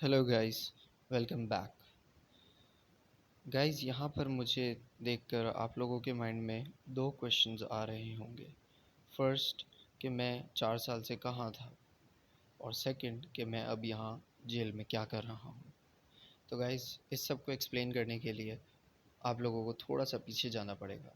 Hello guys, welcome back. Guys, यहाँ पर मुझे देखकर आप लोगों के माइंड में दो क्वेश्चंस आ रहे होंगे। फर्स्ट, कि मैं 4 साल से कहाँ था, और सेकंड कि मैं अब यहाँ जेल में क्या कर रहा हूँ। तो गाइस, इस सब को एक्सप्लेन करने के लिए आप लोगों को थोड़ा सा पीछे जाना पड़ेगा।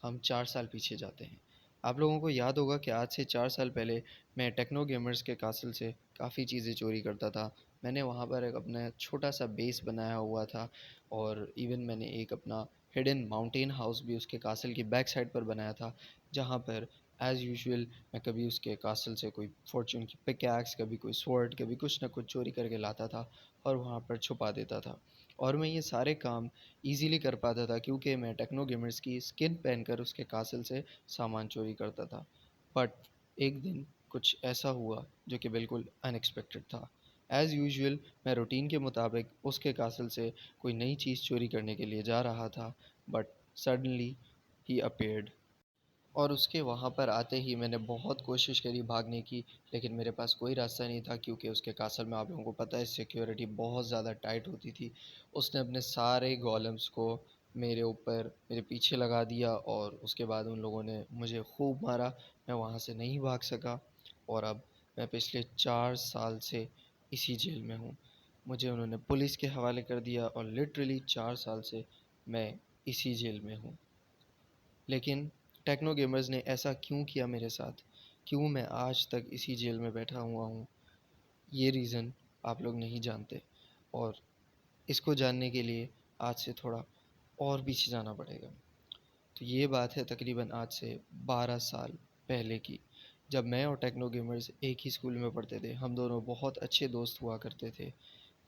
हम 4 साल पीछे जाते हैं। आप लोगों को याद होगा कि आज से 4 साल पहले मैं टेक्नो गेमर्स के कासल से काफ़ी चीज़ें चोरी करता था। मैंने वहाँ पर एक अपना छोटा सा बेस बनाया हुआ था, और इवन मैंने एक अपना हिडन माउंटेन हाउस भी उसके कासल की बैक साइड पर बनाया था, जहाँ पर एज़ यूजुअल मैं कभी उसके कासल से कोई फॉर्चून की पिकैक्स, कभी कोई स्वॉर्ड, कभी कुछ ना कुछ चोरी करके लाता था और वहाँ पर छुपा देता था। और मैं ये सारे काम ईज़िली कर पाता था क्योंकि मैं टेक्नो गेमर्स की स्किन पहनकर उसके कासल से सामान चोरी करता था। बट एक दिन कुछ ऐसा हुआ जो कि बिल्कुल अनएक्सपेक्टेड था। एज़ यूजुअल मैं रूटीन के मुताबिक उसके कासल से कोई नई चीज़ चोरी करने के लिए जा रहा था, बट सडनली ही अपीयर्ड। और उसके वहाँ पर आते ही मैंने बहुत कोशिश करी भागने की, लेकिन मेरे पास कोई रास्ता नहीं था क्योंकि उसके कासल में आप लोगों को पता है सिक्योरिटी बहुत ज़्यादा टाइट होती थी। उसने अपने सारे गोलेम्स को मेरे ऊपर, मेरे पीछे लगा दिया, और उसके बाद उन लोगों ने मुझे खूब मारा। मैं वहाँ से नहीं भाग सका, और अब मैं पिछले 4 साल से इसी जेल में हूँ। मुझे उन्होंने पुलिस के हवाले कर दिया, और लिटरली 4 साल से मैं इसी जेल में हूँ। लेकिन टेक्नो गेमर्स ने ऐसा क्यों किया मेरे साथ? क्यों मैं आज तक इसी जेल में बैठा हुआ हूँ? ये रीज़न आप लोग नहीं जानते, और इसको जानने के लिए आज से थोड़ा और पीछे जाना पड़ेगा। तो ये बात है तकरीबन आज से 12 साल पहले की, जब मैं और टेक्नो गेमर्स एक ही स्कूल में पढ़ते थे। हम दोनों बहुत अच्छे दोस्त हुआ करते थे,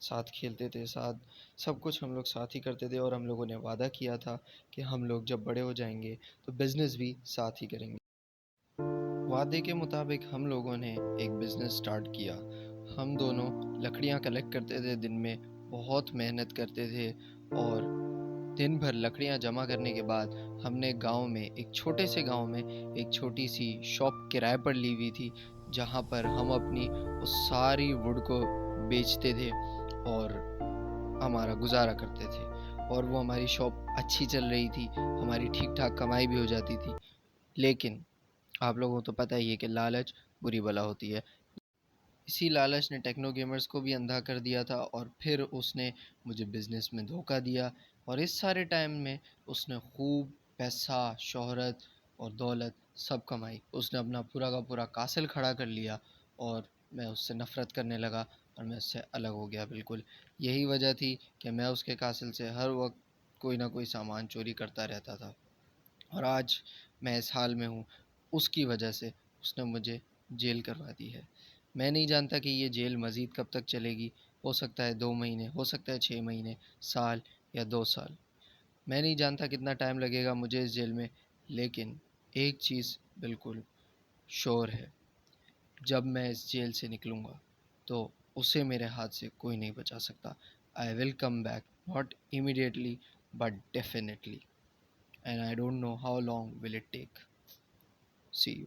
साथ खेलते थे, साथ सब कुछ हम लोग साथ ही करते थे, और हम लोगों ने वादा किया था कि हम लोग जब बड़े हो जाएंगे तो बिज़नेस भी साथ ही करेंगे। वादे के मुताबिक हम लोगों ने एक बिज़नेस स्टार्ट किया। हम दोनों लकड़ियाँ कलेक्ट करते थे दिन में, बहुत मेहनत करते थे, और दिन भर लकड़ियाँ जमा करने के बाद हमने गांव में, एक छोटे से गांव में, एक छोटी सी शॉप किराए पर ली हुई थी, जहां पर हम अपनी उस सारी वुड को बेचते थे और हमारा गुजारा करते थे। और वो हमारी शॉप अच्छी चल रही थी, हमारी ठीक ठाक कमाई भी हो जाती थी। लेकिन आप लोगों को तो पता ही है कि लालच बुरी बला होती है। इसी लालच ने टेक्नो गेमर्स को भी अंधा कर दिया था, और फिर उसने मुझे बिज़नेस में धोखा दिया। और इस सारे टाइम में उसने खूब पैसा, शोहरत और दौलत सब कमाई। उसने अपना पूरा का पूरा कासल खड़ा कर लिया, और मैं उससे नफ़रत करने लगा, और मैं उससे अलग हो गया बिल्कुल। यही वजह थी कि मैं उसके कासल से हर वक्त कोई ना कोई सामान चोरी करता रहता था, और आज मैं इस हाल में हूँ उसकी वजह से। उसने मुझे जेल करवा दी है। मैं नहीं जानता कि ये जेल मज़ीद कब तक चलेगी। हो सकता है 2 महीने, हो सकता है 6 महीने, साल या 2 साल। मैं नहीं जानता कितना टाइम लगेगा मुझे इस जेल में। लेकिन एक चीज़ बिल्कुल श्योर है, जब मैं इस जेल से निकलूँगा तो उसे मेरे हाथ से कोई नहीं बचा सकता। I will come back, not immediately, but definitely, and I don't know how long will it take. See you.